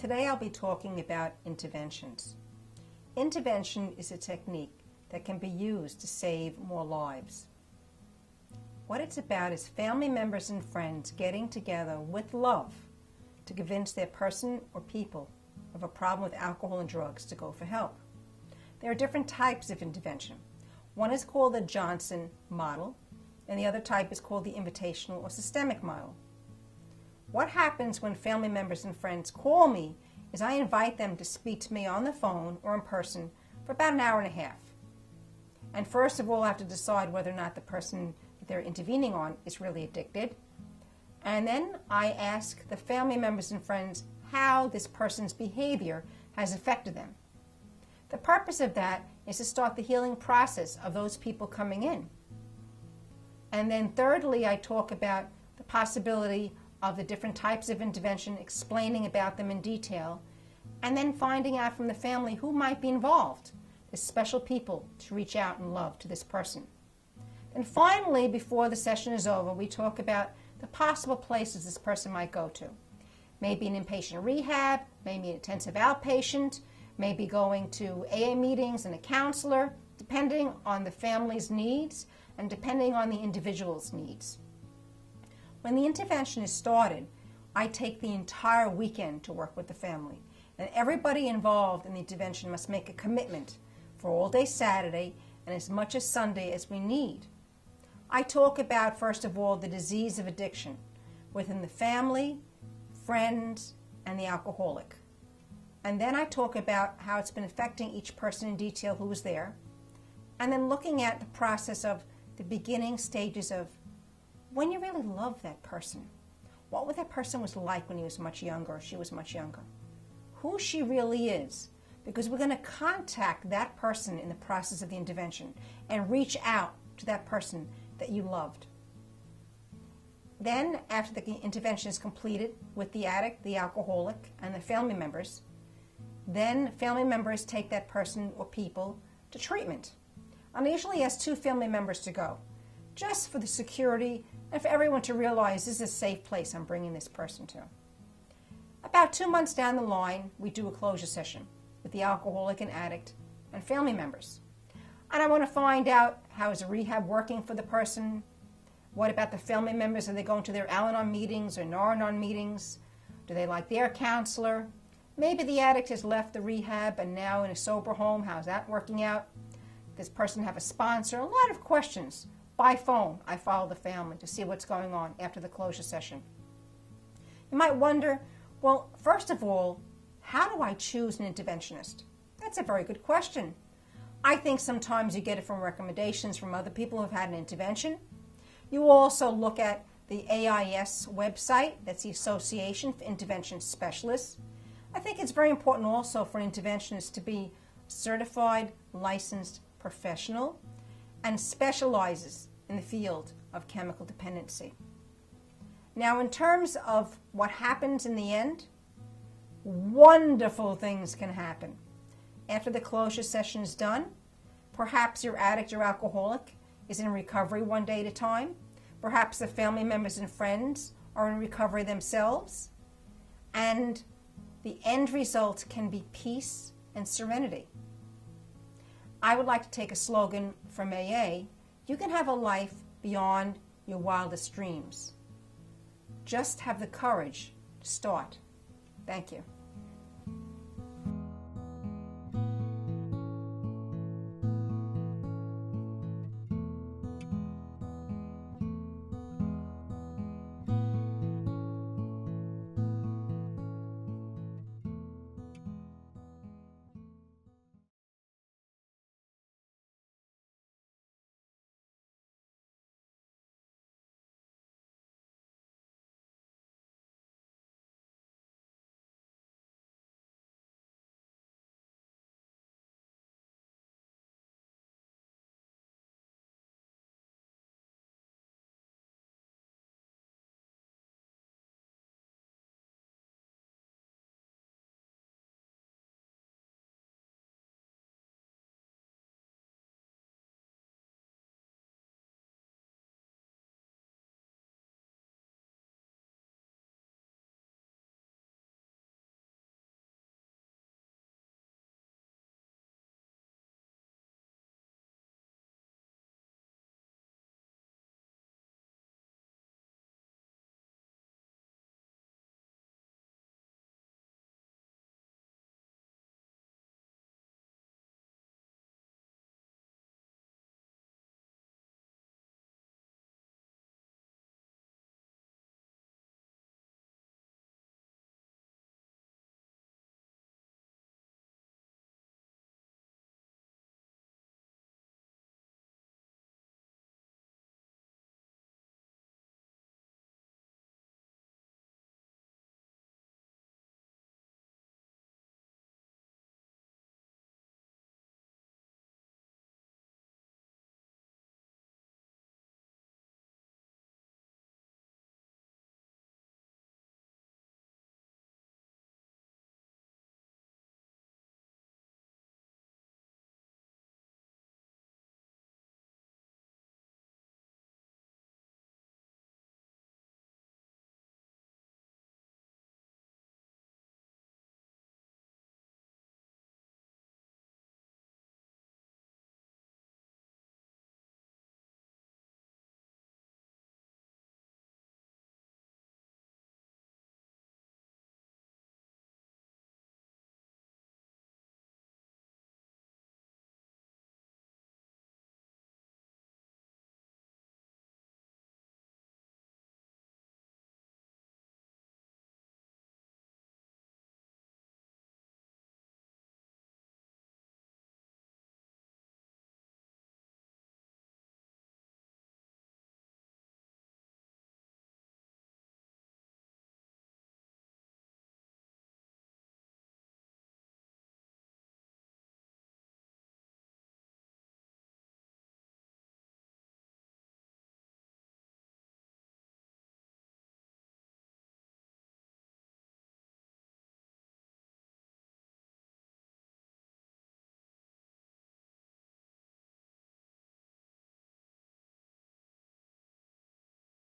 Today I'll be talking about interventions. Intervention is a technique that can be used to save more lives. What it's about is family members and friends getting together with love to convince their person or people of a problem with alcohol and drugs to go for help. There are different types of intervention. One is called the Johnson model, and the other type is called the invitational or systemic model. What happens when family members and friends call me is I invite them to speak to me on the phone or in person for about an hour and a half. And first of all, I have to decide whether or not the person that they're intervening on is really addicted. And then I ask the family members and friends how this person's behavior has affected them. The purpose of that is to start the healing process of those people coming in. And then thirdly, I talk about the possibility of the different types of intervention, explaining about them in detail, and then finding out from the family who might be involved, the special people to reach out and love to this person. And finally, before the session is over, we talk about the possible places this person might go to. Maybe an inpatient rehab, maybe an intensive outpatient, maybe going to AA meetings and a counselor, depending on the family's needs and depending on the individual's needs. When the intervention is started, I take the entire weekend to work with the family. And everybody involved in the intervention must make a commitment for all day Saturday and as much as Sunday as we need. I talk about, first of all, the disease of addiction within the family, friends, and the alcoholic. And then I talk about how it's been affecting each person in detail who was there. And then looking at the process of the beginning stages of when you really love that person. What that person was like when he was much younger or she was much younger. Who she really is. Because we're going to contact that person in the process of the intervention and reach out to that person that you loved. Then, after the intervention is completed with the addict, the alcoholic, and the family members, then family members take that person or people to treatment. And I usually ask 2 family members to go, just for the security and for everyone to realize this is a safe place I'm bringing this person to. About 2 months down the line, we do a closure session with the alcoholic and addict and family members. And I want to find out, how is the rehab working for the person? What about the family members? Are they going to their Al-Anon meetings or Nar-Anon meetings? Do they like their counselor? Maybe the addict has left the rehab and now in a sober home. How's that working out? Does this person have a sponsor? A lot of questions. By phone, I follow the family to see what's going on after the closure session. You might wonder, well, first of all, how do I choose an interventionist? That's a very good question. I think sometimes you get it from recommendations from other people who've had an intervention. You also look at the AIS website, that's the Association for Intervention Specialists. I think it's very important also for an interventionist to be certified, licensed professional and specializes in the field of chemical dependency. Now, in terms of what happens in the end, wonderful things can happen. After the closure session is done, perhaps your addict or alcoholic is in recovery one day at a time. Perhaps the family members and friends are in recovery themselves. And the end result can be peace and serenity. I would like to take a slogan from AA. You can have a life beyond your wildest dreams. Just have the courage to start. Thank you.